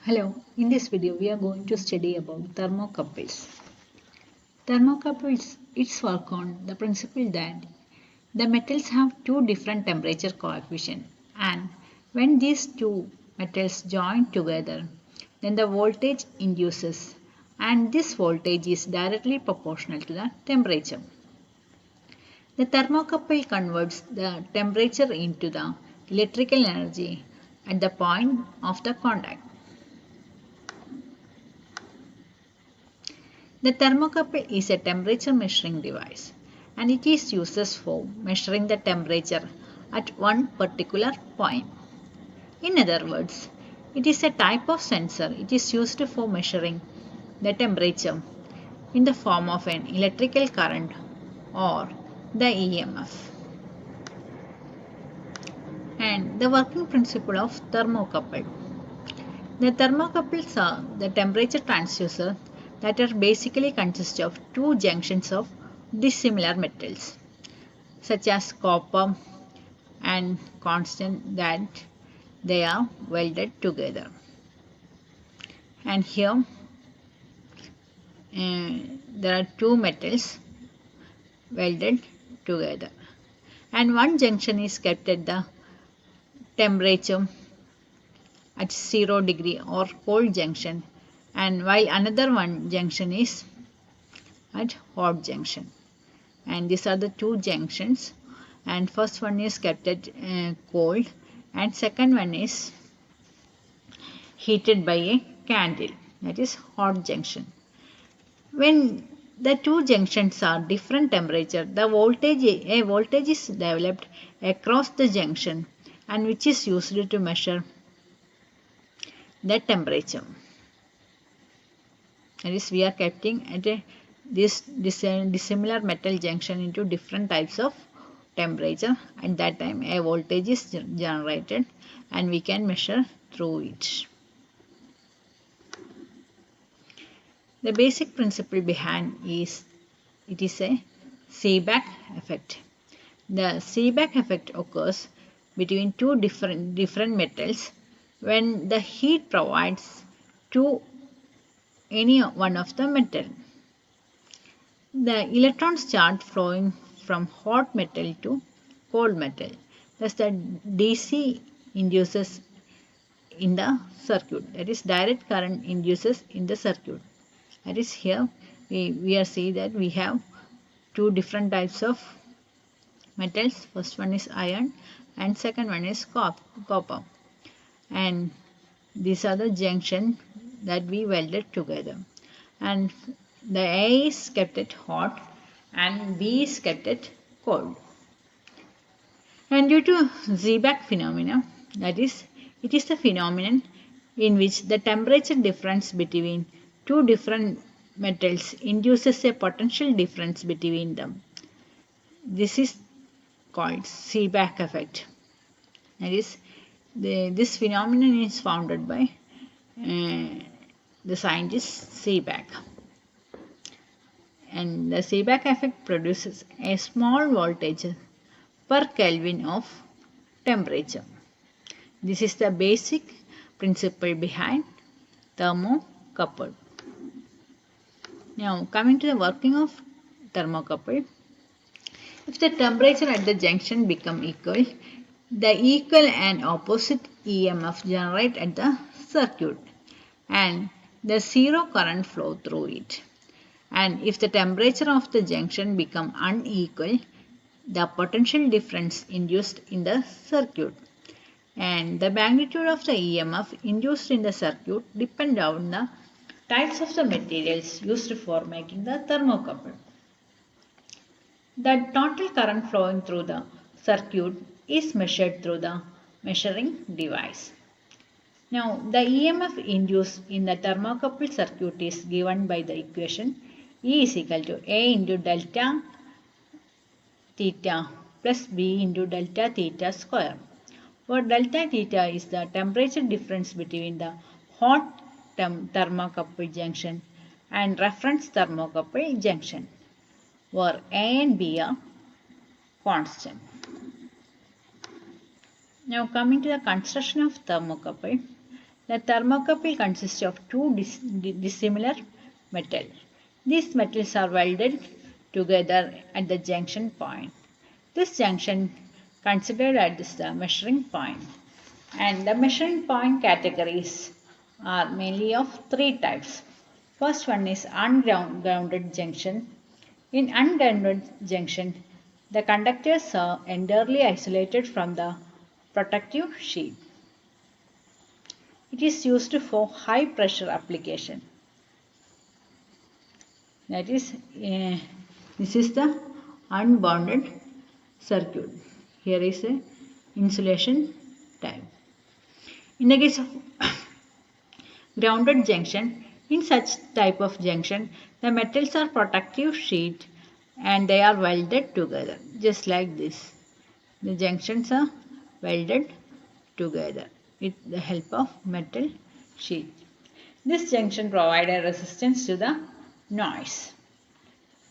Hello, in this video we are going to study about thermocouples. Thermocouples, it's work on the principle that the metals have two different temperature coefficients, and when these two metals join together, then the voltage induces, and this voltage is directly proportional to the temperature. The thermocouple converts the temperature into the electrical energy at the point of the contact. The thermocouple is a temperature measuring device, and it is used for measuring the temperature at one particular point. In other words, it is a type of sensor. It is used for measuring the temperature in the form of an electrical current or the EMF. And the working principle of thermocouple. The thermocouples are the temperature transducer that are basically consist of two junctions of dissimilar metals such as copper and constant that they are welded together. And here there are two metals welded together, and one junction is kept at the temperature at 0 degree or cold junction, and while another one junction is at hot junction. And these are the two junctions, and first one is kept at cold and second one is heated by a candle, that is hot junction. When the two junctions are different temperature, a voltage is developed across the junction and which is used to measure the temperature. That is, we are keeping at this dissimilar metal junction into different types of temperature. At that time a voltage is generated and we can measure through it. The basic principle behind is it is a Seebeck effect. The Seebeck effect occurs between two different metals when the heat provides to any one of the metal. The electrons start flowing from hot metal to cold metal. Thus the DC induces in the circuit. That is, direct current induces in the circuit. That is, here we are seeing that we have two different types of metals. First one is iron and second one is copper. And these are the junction that we welded together. And the A is kept at hot and B is kept at cold. And due to Seebeck phenomena, that is, it is the phenomenon in which the temperature difference between two different metals induces a potential difference between them. This is called Seebeck effect. That is, this phenomenon is founded by the scientist Seebeck. And the Seebeck effect produces a small voltage per Kelvin of temperature. This is the basic principle behind thermocouple. Now coming to the working of thermocouple. If the temperature at the junction become equal, the equal and opposite EMF generate at the circuit and the zero current flow through it. And if the temperature of the junction become unequal, the potential difference induced in the circuit and the magnitude of the EMF induced in the circuit depend on the types of the materials used for making the thermocouple. The total current flowing through the circuit is measured through the measuring device. Now, the EMF induced in the thermocouple circuit is given by the equation E is equal to A into delta theta plus B into delta theta square, where delta theta is the temperature difference between the hot thermocouple junction and reference thermocouple junction, where A and B are constant. Now coming to the construction of thermocouple. The thermocouple consists of two dissimilar metals. These metals are welded together at the junction point. This junction considered as the measuring point. And the measuring point categories are mainly of three types. First one is ungrounded junction. In ungrounded junction, the conductors are entirely isolated from the protective sheet. It is used for high pressure application. That is, this is the unbounded circuit. Here is a insulation type. In the case of grounded junction, in such type of junction, the metals are protective sheet and they are welded together, just like this. The junctions are welded together with the help of metal sheet. This junction provides a resistance to the noise.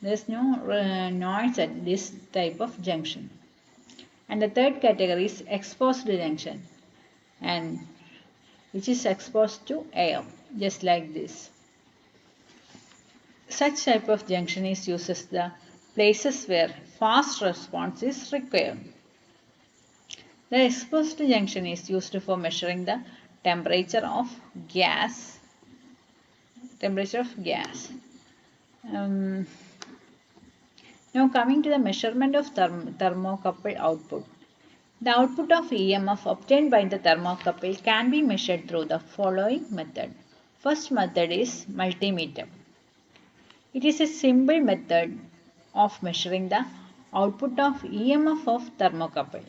There is no noise at this type of junction. And the third category is exposed junction, and which is exposed to air, just like this. Such type of junction is used as the places where fast response is required. The exposed junction is used for measuring the temperature of gas. Now coming to the measurement of thermocouple output. The output of EMF obtained by the thermocouple can be measured through the following method. First method is multimeter. It is a simple method of measuring the output of EMF of thermocouple.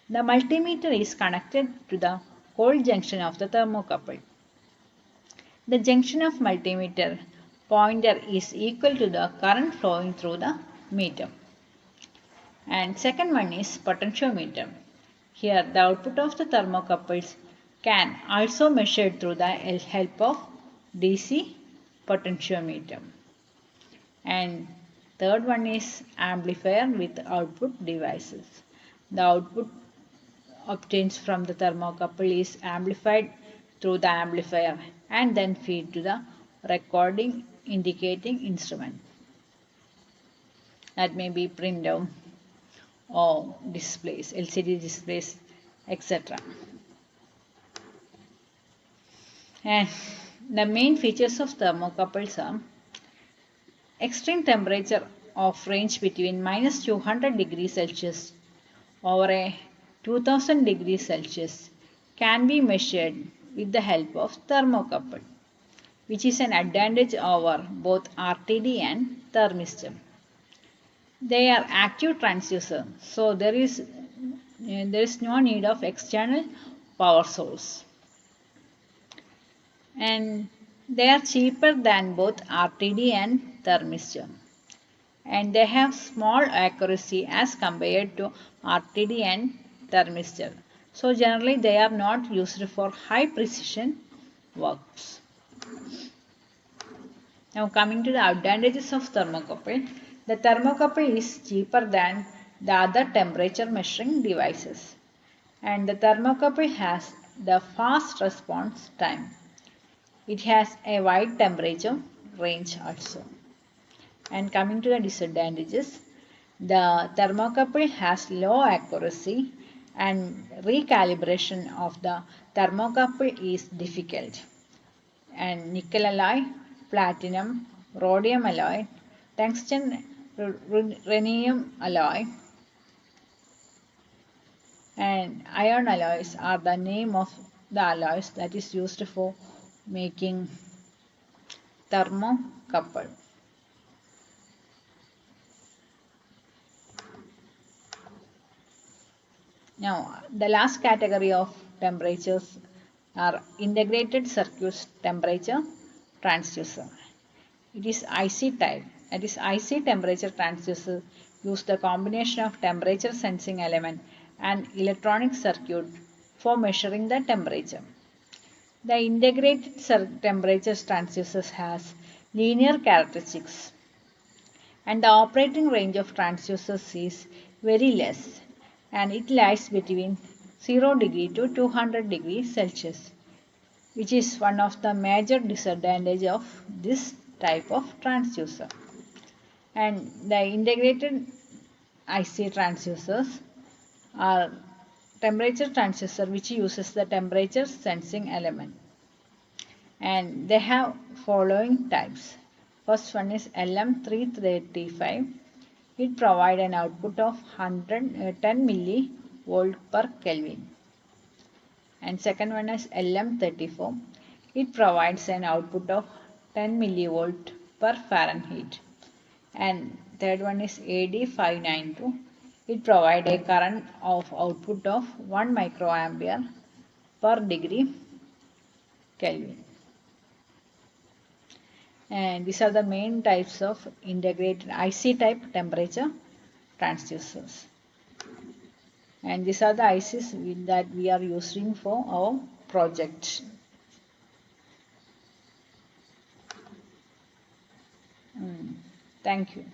The multimeter is connected to the cold junction of the thermocouple. The junction of multimeter pointer is equal to the current flowing through the meter. And second one is potentiometer. Here the output of the thermocouples can also measured through the help of DC potentiometer. And third one is amplifier with output devices. The output obtained from the thermocouple is amplified through the amplifier and then feed to the recording indicating instrument. That may be printer or displays, LCD displays, etc. And the main features of thermocouples are extreme temperature of range between minus 200 degrees Celsius over a 2000 degrees Celsius can be measured with the help of thermocouple, which is an advantage over both RTD and thermistor. They are active transducer, so there is no need of external power source. And they are cheaper than both RTD and thermistor. And they have small accuracy as compared to RTD and thermistor. So generally they are not used for high precision works. Now coming to the advantages of thermocouple. The thermocouple is cheaper than the other temperature measuring devices. And the thermocouple has the fast response time. It has a wide temperature range also. And coming to the disadvantages, the thermocouple has low accuracy and recalibration of the thermocouple is difficult. And nickel alloy, platinum, rhodium alloy, tungsten rhenium alloy and iron alloys are the name of the alloys that is used for making thermocouple. Now the last category of temperatures are integrated circuits temperature transducer. It is IC type. That is IC temperature transducer use the combination of temperature sensing element and electronic circuit for measuring the temperature. The integrated temperature transducers has linear characteristics and the operating range of transducers is very less and it lies between 0 degree to 200 degrees Celsius. which is one of the major disadvantages of this type of transducer. And the integrated IC transducers are temperature transducer which uses the temperature sensing element, and they have following types. First one is LM335. It provides an output of 10 millivolt per Kelvin. And second one is LM34. It provides an output of 10 millivolt per Fahrenheit. And third one is AD592. It provides a current of output of 1 microampere per degree Kelvin. And these are the main types of integrated IC type temperature transducers. And these are the ICs that we are using for our project. Thank you.